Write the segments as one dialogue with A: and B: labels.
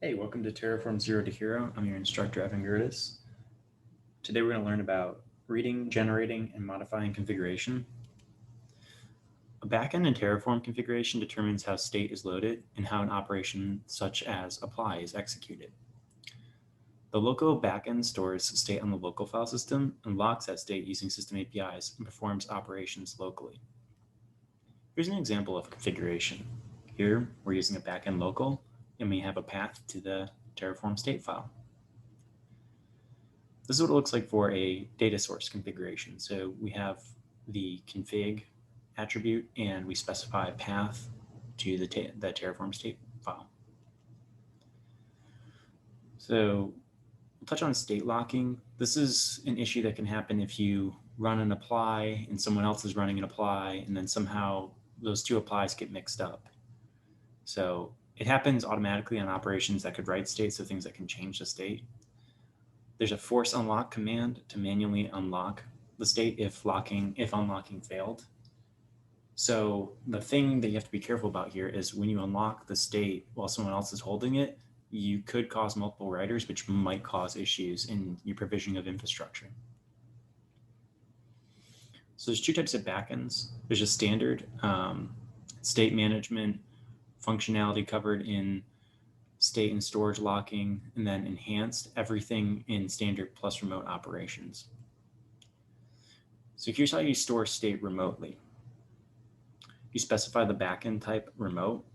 A: Hey, welcome to Terraform Zero To Hero. I'm your instructor, Evan Gertis. Today we're going to learn about reading, generating, and modifying configuration. A backend in Terraform configuration determines how state is loaded and how an operation such as apply is executed. The local backend stores state on the local file system and locks that state using system APIs and performs operations locally. Here's an example of configuration. Here, we're using a backend local, and we have a path to the Terraform state file. This is what it looks like for a data source configuration. So we have the config attribute, and we specify a path to the Terraform state file. So we'll touch on state locking. This is an issue that can happen if you run an apply and someone else is running an apply, and then somehow those two applies get mixed up. So it happens automatically on operations that could write state, so things that can change the state. There's a force unlock command to manually unlock the state if unlocking failed. So the thing that you have to be careful about here is when you unlock the state while someone else is holding it, you could cause multiple writers, which might cause issues in your provisioning of infrastructure. So there's two types of backends. There's a standard state management functionality covered in state and storage locking, and then enhanced everything in standard plus remote operations. So here's how you store state remotely. You specify the backend type remote,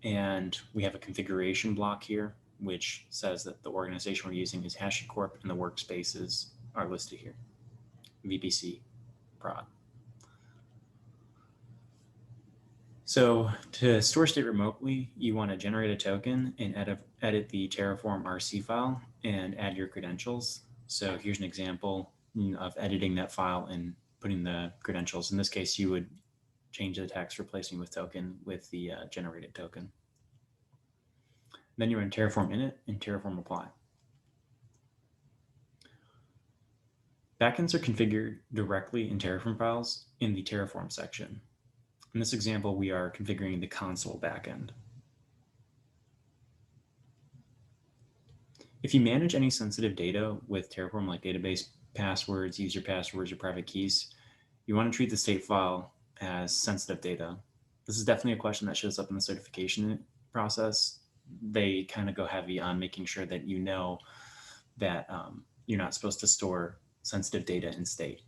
A: and we have a configuration block here, which says that the organization we're using is HashiCorp and the workspaces are listed here, VPC prod. So to store state remotely, you want to generate a token and edit the Terraform RC file and add your credentials. So here's an example of editing that file and putting the credentials. In this case, you would change the text replacing with token with the generated token. Then you run Terraform init and Terraform apply. Backends are configured directly in Terraform files in the Terraform section. In this example, we are configuring the console backend. If you manage any sensitive data with Terraform, like database passwords, user passwords, or private keys, you want to treat the state file as sensitive data. This is definitely a question that shows up in the certification process. They kind of go heavy on making sure that you know that you're not supposed to store sensitive data in state.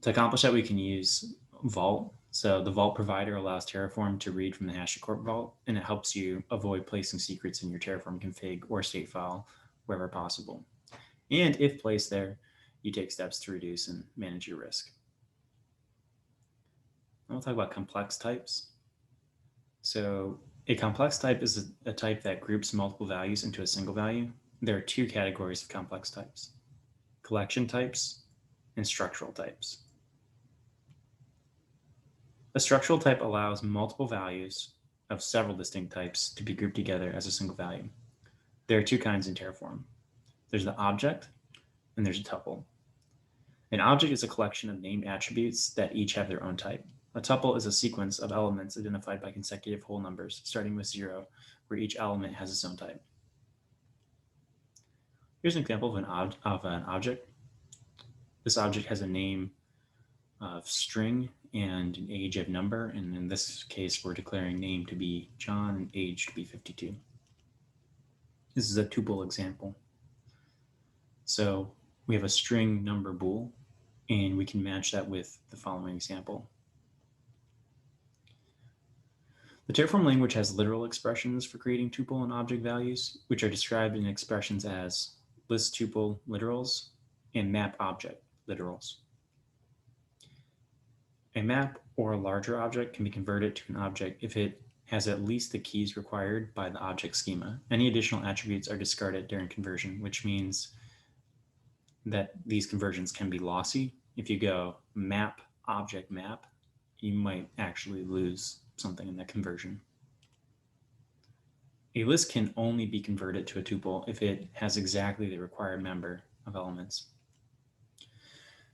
A: To accomplish that, we can use Vault. So the Vault provider allows Terraform to read from the HashiCorp Vault, and it helps you avoid placing secrets in your Terraform config or state file wherever possible. And if placed there, you take steps to reduce and manage your risk. Now we'll talk about complex types. So a complex type is a type that groups multiple values into a single value. There are two categories of complex types: collection types and structural types. A structural type allows multiple values of several distinct types to be grouped together as a single value. There are two kinds in Terraform. There's the object and there's a tuple. An object is a collection of named attributes that each have their own type. A tuple is a sequence of elements identified by consecutive whole numbers, starting with 0, where each element has its own type. Here's an example of an object. This object has a name of string and an age of number, and in this case, we're declaring name to be John and age to be 52. This is a tuple example. So we have a string number bool, and we can match that with the following example. The Terraform language has literal expressions for creating tuple and object values, which are described in expressions as list tuple literals and map object literals. A map or a larger object can be converted to an object if it has at least the keys required by the object schema. Any additional attributes are discarded during conversion, which means that these conversions can be lossy. If you go map object map, you might actually lose something in that conversion. A list can only be converted to a tuple if it has exactly the required number of elements.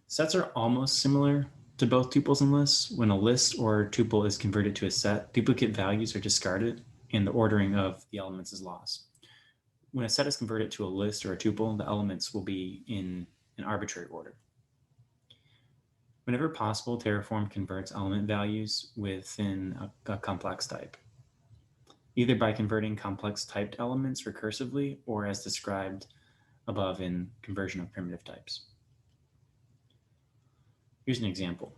A: Sets are almost similar to both tuples and lists. When a list or tuple is converted to a set, duplicate values are discarded and the ordering of the elements is lost. When a set is converted to a list or a tuple, the elements will be in an arbitrary order. Whenever possible, Terraform converts element values within a complex type, either by converting complex typed elements recursively or as described above in conversion of primitive types. Here's an example.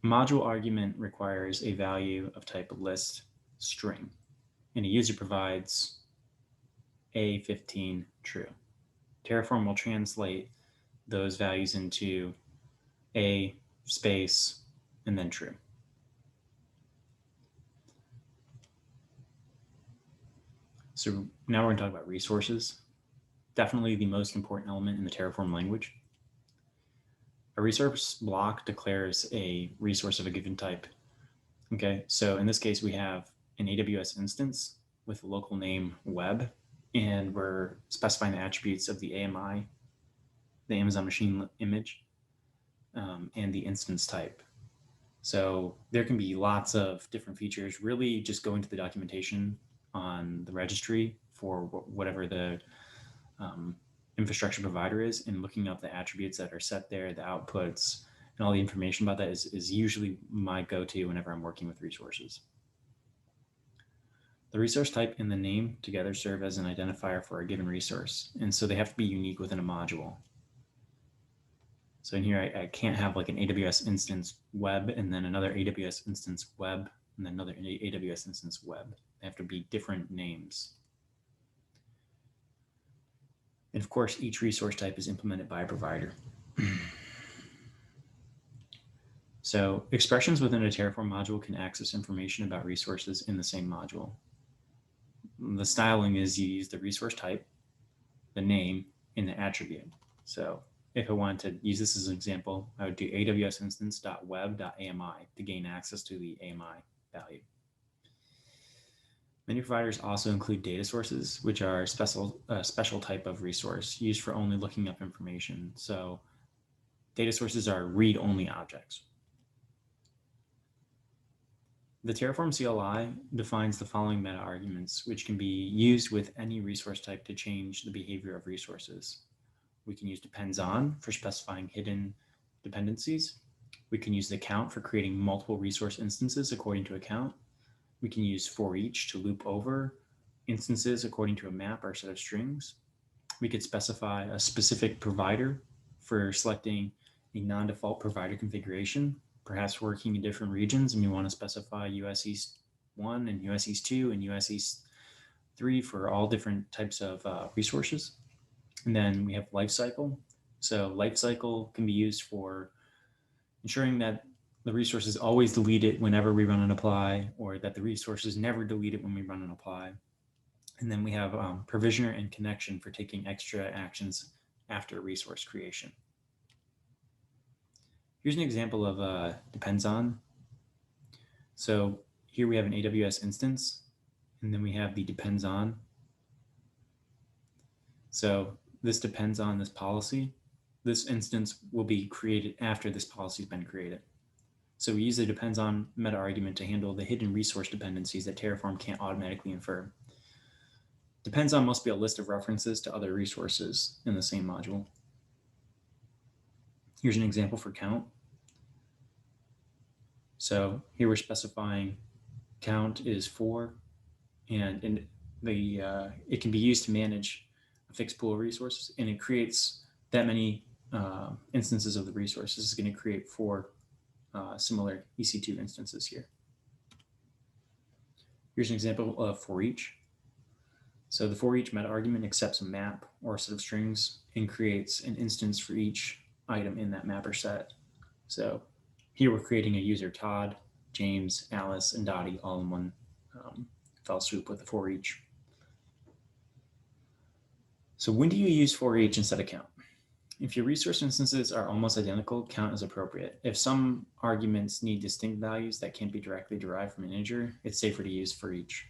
A: A module argument requires a value of type list string, and a user provides A15 true. Terraform will translate those values into A space and then true. So now we're going to talk about resources. Definitely the most important element in the Terraform language. A resource block declares a resource of a given type. Okay, so in this case, we have an AWS instance with a local name web, and we're specifying the attributes of the AMI, the Amazon machine image, and the instance type. So there can be lots of different features. Really just go into the documentation on the registry for whatever the infrastructure provider is, and looking up the attributes that are set there, the outputs, and all the information about that is usually my go-to whenever I'm working with resources. The resource type and the name together serve as an identifier for a given resource, and so they have to be unique within a module. So in here, I can't have like an AWS instance web and then another AWS instance web and then another AWS instance web. They have to be different names. And of course, each resource type is implemented by a provider. So expressions within a Terraform module can access information about resources in the same module. The styling is you use the resource type, the name, and the attribute. So if I wanted to use this as an example, I would do AWS instance.web.ami to gain access to the AMI value. Many providers also include data sources, which are a special type of resource used for only looking up information. So data sources are read-only objects. The Terraform CLI defines the following meta arguments, which can be used with any resource type to change the behavior of resources. We can use depends on for specifying hidden dependencies. We can use the count for creating multiple resource instances according to a count. We can use for each to loop over instances according to a map or set of strings. We could specify a specific provider for selecting a non-default provider configuration. Perhaps working in different regions and we want to specify US East 1 and US East 2 and US East 3 for all different types of resources. And then we have lifecycle. So lifecycle can be used for ensuring that the resource is always deleted whenever we run an apply, or that the resource is never deleted when we run an apply. And then we have provisioner and connection for taking extra actions after resource creation. Here's an example of depends on. So here we have an AWS instance, and then we have the depends on. So this depends on this policy. This instance will be created after this policy has been created. So we use the depends on meta argument to handle the hidden resource dependencies that Terraform can't automatically infer. Depends on must be a list of references to other resources in the same module. Here's an example for count. So here we're specifying count is 4, and it can be used to manage a fixed pool of resources, and it creates that many instances of the resources. It's going to create 4 similar EC2 instances here. Here's an example of for each. So the for each meta argument accepts a map or a set of strings and creates an instance for each item in that map or set. So here we're creating a user Todd, James, Alice, and Dottie all in one fell swoop with the for each. So when do you use for each instead of count? If your resource instances are almost identical, count is appropriate. If some arguments need distinct values that can't be directly derived from an integer, it's safer to use for each.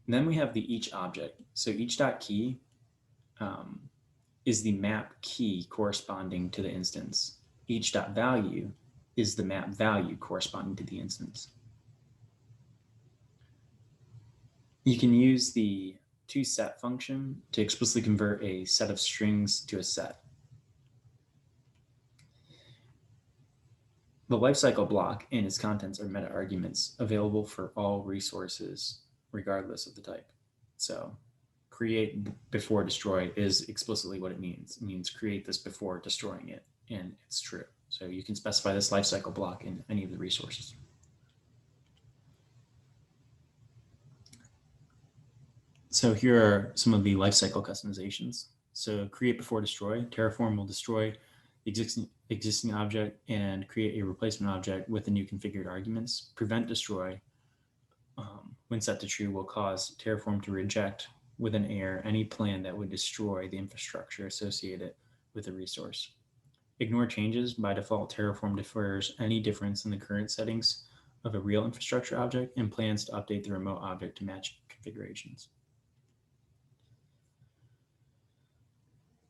A: And then we have the each object. So each.key is the map key corresponding to the instance. Each.value is the map value corresponding to the instance. You can use the toSet function to explicitly convert a set of strings to a set. The lifecycle block and its contents are meta arguments available for all resources, regardless of the type. So create before destroy is explicitly what it means. It means create this before destroying it, and it's true. So you can specify this lifecycle block in any of the resources. So here are some of the lifecycle customizations. So create before destroy. Terraform will destroy the existing object and create a replacement object with the new configured arguments. Prevent destroy, when set to true, will cause Terraform to reject with an error any plan that would destroy the infrastructure associated with the resource. Ignore changes. By default, Terraform defers any difference in the current settings of a real infrastructure object and plans to update the remote object to match configurations.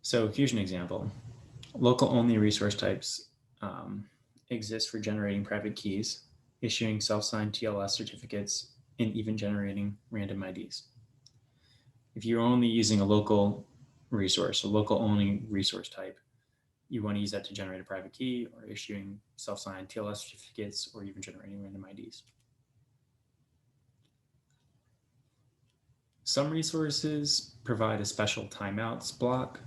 A: So here's an example. Local only resource types exist for generating private keys, issuing self-signed TLS certificates, and even generating random IDs. If you're only using a local resource, a local only resource type, you want to use that to generate a private key or issuing self-signed TLS certificates or even generating random IDs. Some resources provide a special timeouts block,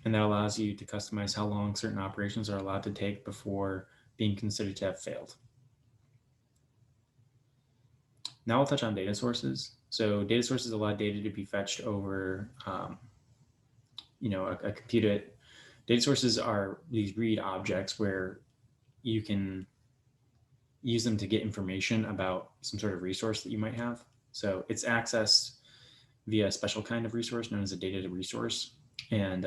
A: and that allows you to customize how long certain operations are allowed to take before being considered to have failed. Now I'll touch on data sources. So data sources allow data to be fetched over a computer. Data sources are these read objects where you can use them to get information about some sort of resource that you might have. So it's accessed via a special kind of resource known as a data resource. And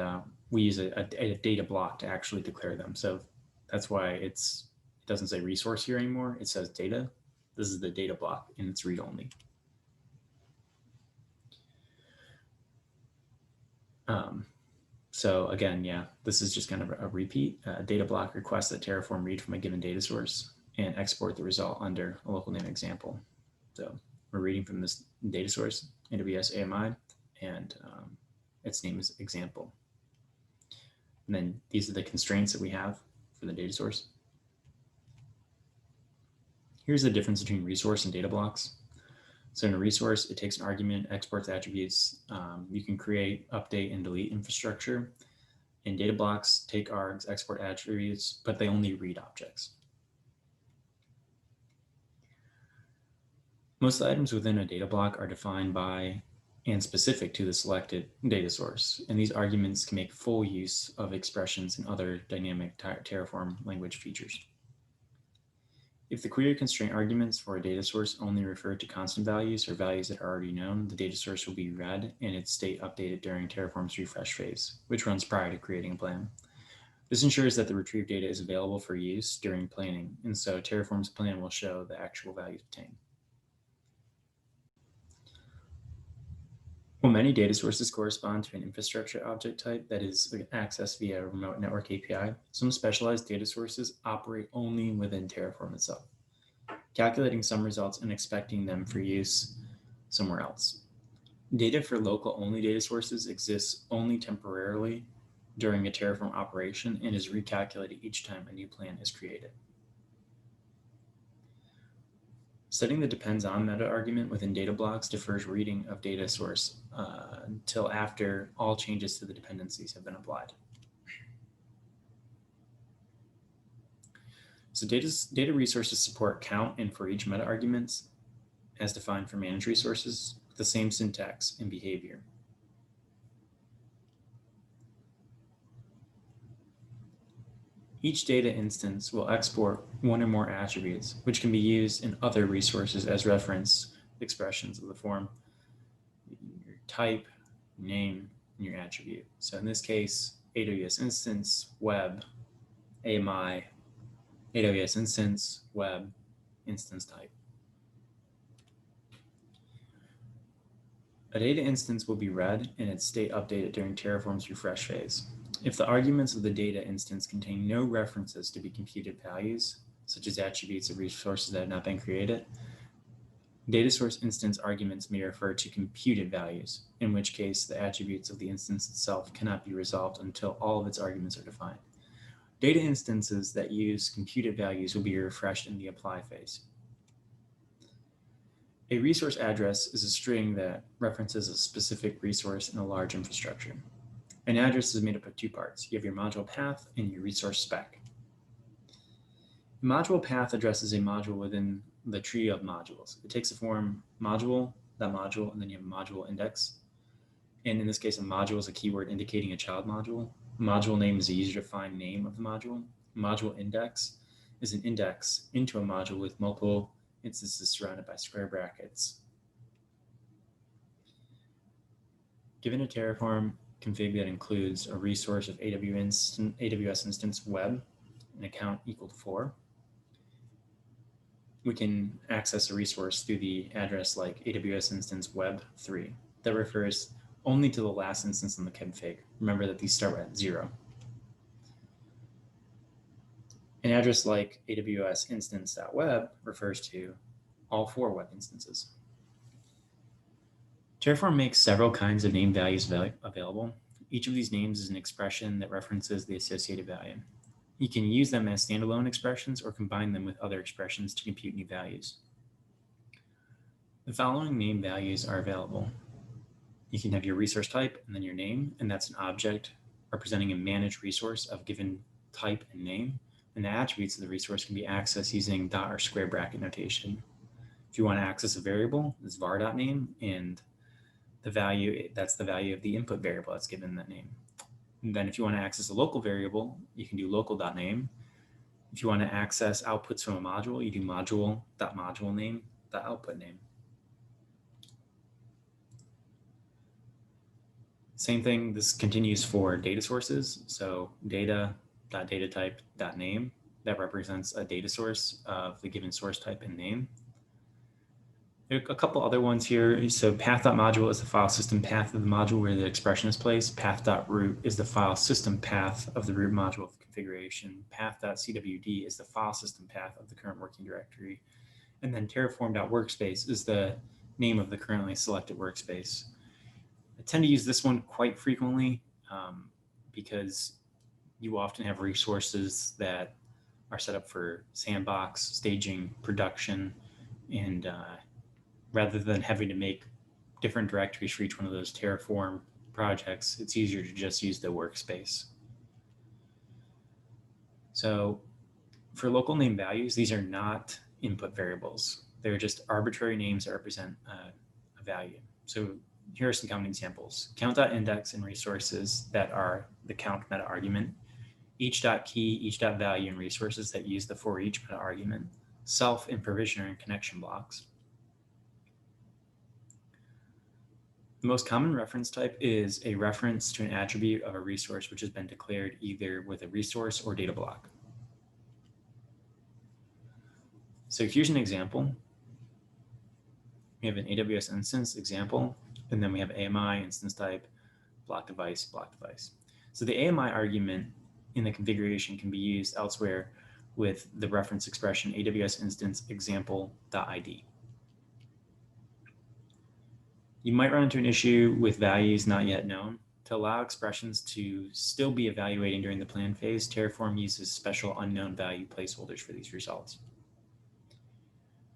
A: we use a data block to actually declare them. So that's why it doesn't say resource here anymore. It says data. This is the data block, and it's read-only. So again, yeah, this is just kind of a repeat. Data block requests that Terraform read from a given data source and export the result under a local name example. So we're reading from this data source, AWS AMI, and its name is example. And then these are the constraints that we have for the data source. Here's the difference between resource and data blocks. So in a resource, it takes an argument, exports attributes. You can create, update, and delete infrastructure. And data blocks take args, export attributes, but they only read objects. Most items within a data block are defined by and specific to the selected data source. And these arguments can make full use of expressions and other dynamic Terraform language features. If the query constraint arguments for a data source only refer to constant values or values that are already known, the data source will be read and its state updated during Terraform's refresh phase, which runs prior to creating a plan. This ensures that the retrieved data is available for use during planning, and so Terraform's plan will show the actual values obtained. While many data sources correspond to an infrastructure object type that is accessed via a remote network API, some specialized data sources operate only within Terraform itself, calculating some results and expecting them for use somewhere else. Data for local-only data sources exists only temporarily during a Terraform operation and is recalculated each time a new plan is created. Setting the depends on meta argument within data blocks defers reading of data source until after all changes to the dependencies have been applied. So data resources support count and for each meta arguments as defined for managed resources with the same syntax and behavior. Each data instance will export one or more attributes, which can be used in other resources as reference expressions of the form your type, name, and your attribute. So in this case, AWS instance, web, AMI, AWS instance, web, instance type. A data instance will be read and its state updated during Terraform's refresh phase. If the arguments of the data instance contain no references to be computed values, such as attributes of resources that have not been created, Data source instance arguments may refer to computed values, in which case the attributes of the instance itself cannot be resolved until all of its arguments are defined. Data instances that use computed values will be refreshed in the apply phase. A resource address is a string that references a specific resource in a large infrastructure. An address is made up of two parts. You have your module path and your resource spec. The module path addresses a module within the tree of modules. It takes the form module, that module, and then you have a module index. And in this case, a module is a keyword indicating a child module. Module name is a user-defined name of the module. Module index is an index into a module with multiple instances surrounded by square brackets. Given a Terraform config that includes a resource of AWS instance web, an account equal to 4, we can access a resource through the address like AWS instance web 3 that refers only to the last instance in the config. Remember that these start at 0. An address like AWS instance.web refers to all 4 web instances. Terraform makes several kinds of name values available. Each of these names is an expression that references the associated value. You can use them as standalone expressions or combine them with other expressions to compute new values. The following name values are available. You can have your resource type and then your name, and that's an object representing a managed resource of given type and name. And the attributes of the resource can be accessed using dot or square bracket notation. If you want to access a variable, it's var.name, and the value, that's the value of the input variable that's given that name. And then if you want to access a local variable, you can do local.name. If you want to access outputs from a module, you do module.module_name.output name. Same thing, this continues for data sources. So data.datatype.name, that represents a data source of the given source type and name. There are a couple other ones here. So path.module is the file system path of the module where the expression is placed. Path.root is the file system path of the root module of configuration. Path.cwd is the file system path of the current working directory. And then terraform.workspace is the name of the currently selected workspace. I tend to use this one quite frequently because you often have resources that are set up for sandbox, staging, production, and rather than having to make different directories for each one of those Terraform projects, it's easier to just use the workspace. So for local name values, these are not input variables. They're just arbitrary names that represent a value. So here are some common examples. Count.index and resources that are the count meta argument. Each.key, each.value, and resources that use the for each meta argument. Self and provisioner and connection blocks. The most common reference type is a reference to an attribute of a resource which has been declared either with a resource or data block. So here's an example. We have an AWS instance example, and then we have AMI, instance type, block device, block device. So the AMI argument in the configuration can be used elsewhere with the reference expression AWS instance example.id. You might run into an issue with values not yet known. To allow expressions to still be evaluating during the plan phase, Terraform uses special unknown value placeholders for these results.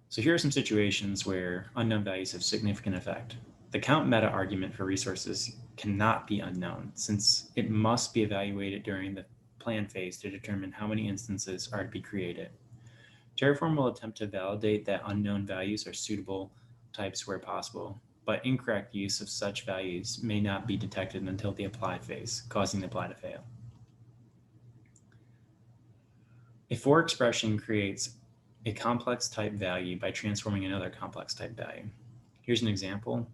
A: So here are some situations where unknown values have significant effect. The count meta argument for resources cannot be unknown since it must be evaluated during the plan phase to determine how many instances are to be created. Terraform will attempt to validate that unknown values are suitable types where possible, but incorrect use of such values may not be detected until the apply phase, causing the apply to fail. A for expression creates a complex type value by transforming another complex type value. Here's an example.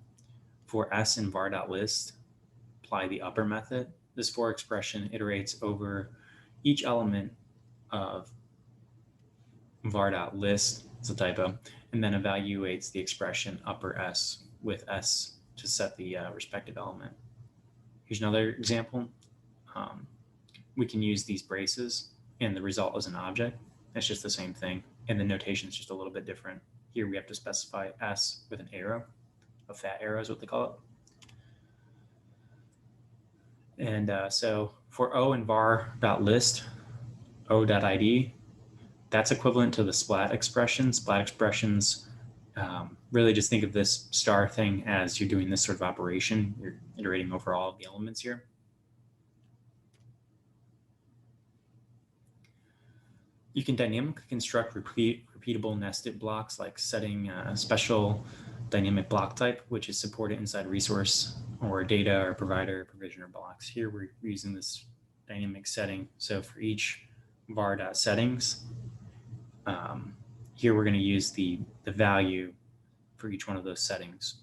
A: For s in var.list, apply the upper method. This for expression iterates over each element of var.list, it's a typo, and then evaluates the expression upper s with s to set the respective element. Here's another example. We can use these braces and the result is an object. It's just the same thing. And the notation is just a little bit different Here we have to specify S with an arrow. A fat arrow is what they call it. And so for O and var.list, O.id, that's equivalent to the splat expression. Splat expressions, really just think of this star thing as you're doing this sort of operation. You're iterating over all of the elements here. You can dynamically construct repeatable nested blocks, like setting a special dynamic block type, which is supported inside resource or data or provider provisioner blocks. Here we're using this dynamic setting. So for each var.settings, here we're going to use the value for each one of those settings.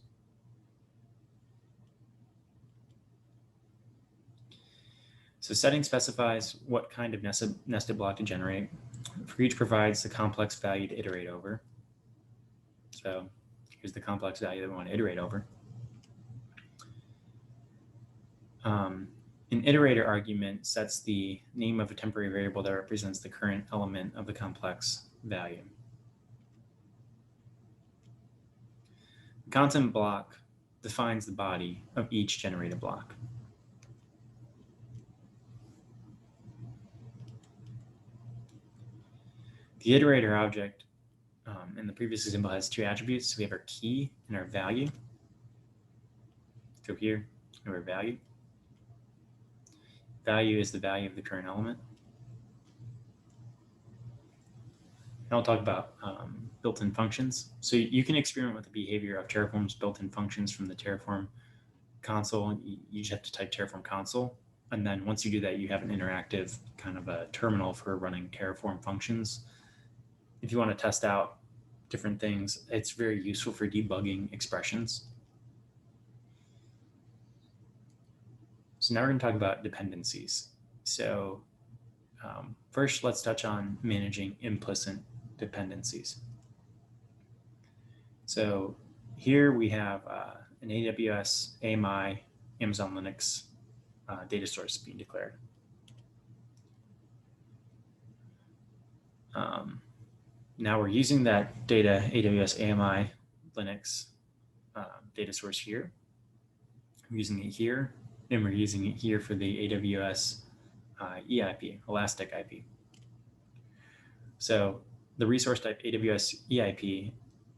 A: So setting specifies what kind of nested block to generate. For each provides the complex value to iterate over. So here's the complex value that we want to iterate over. An iterator argument sets the name of a temporary variable that represents the current element of the complex value. The content block defines the body of each generated block. The iterator object in the previous example has two attributes. So we have our key and our value. Go here, and our value. Value is the value of the current element. Now I'll talk about built-in functions. So you can experiment with the behavior of Terraform's built-in functions from the Terraform console. You just have to type Terraform console. And then once you do that, you have an interactive kind of a terminal for running Terraform functions. If you want to test out different things, it's very useful for debugging expressions. So now we're going to talk about dependencies. So first, let's touch on managing implicit dependencies. So here we have an AWS, AMI, Amazon Linux data source being declared. Now we're using that data, AWS, AMI, Linux data source here. We're using it here, and we're using it here for the AWS EIP, Elastic IP. So the resource type AWS EIP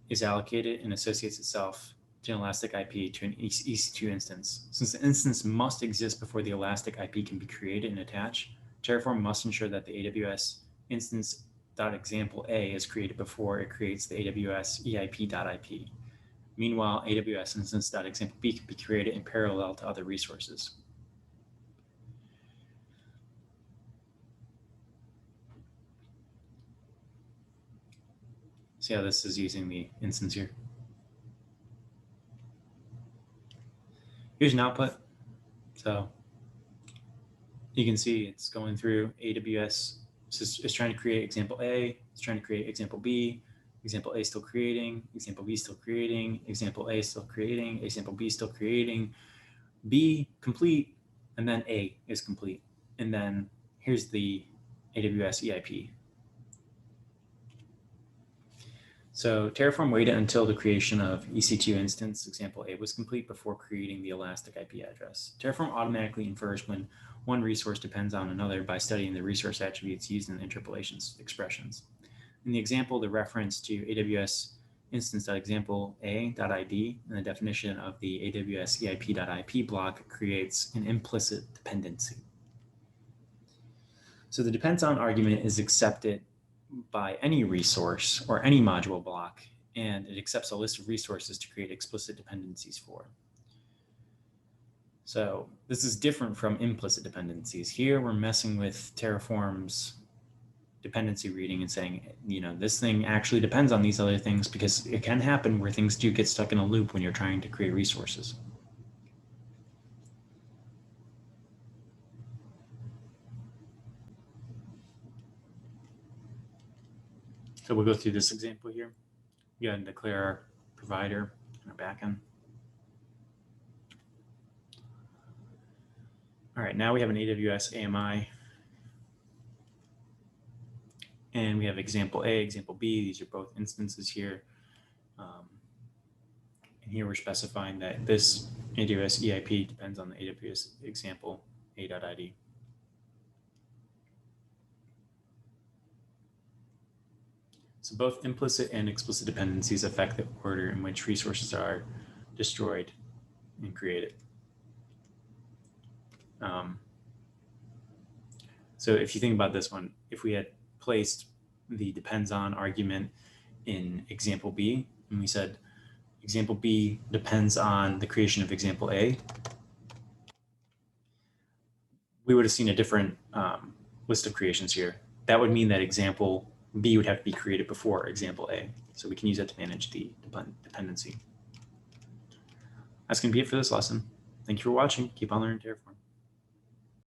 A: is allocated and associates itself to an Elastic IP to an EC2 instance. Since the instance must exist before the Elastic IP can be created and attached, Terraform must ensure that the AWS instance.example A is created before it creates the AWS EIP.IP. Meanwhile, AWS instance.example B can be created in parallel to other resources. See how this is using the instance here. Here's an output. So you can see it's going through AWS. It's trying to create example A. It's trying to create example B. Example A still creating. Example B still creating. Example A still creating. Example B still creating. B complete, and then A is complete. And then here's the AWS EIP. So Terraform waited until the creation of EC2 instance example A was complete before creating the Elastic IP address. Terraform automatically infers when one resource depends on another by studying the resource attributes used in the interpolation expressions. In the example, the reference to AWS instance.example A.id and the definition of the AWS EIP.IP block creates an implicit dependency. So the depends on argument is accepted by any resource or any module block, and it accepts a list of resources to create explicit dependencies for. So this is different from implicit dependencies. Here we're messing with Terraform's dependency reading and saying, you know, this thing actually depends on these other things, because it can happen where things do get stuck in a loop when you're trying to create resources. So we'll go through this example here. We got to declare our provider and our backend. All right, now we have an AWS AMI. And we have example A, example B. These are both instances here. And here we're specifying that this AWS EIP depends on the AWS example a.id. So both implicit and explicit dependencies affect the order in which resources are destroyed and created. So if you think about this one, if we had placed the depends on argument in example B, and we said example B depends on the creation of example A, we would have seen a different list of creations here. That would mean that example B would have to be created before example A. So we can use that to manage the dependency. That's going to be it for this lesson. Thank you for watching. Keep on learning Terraform.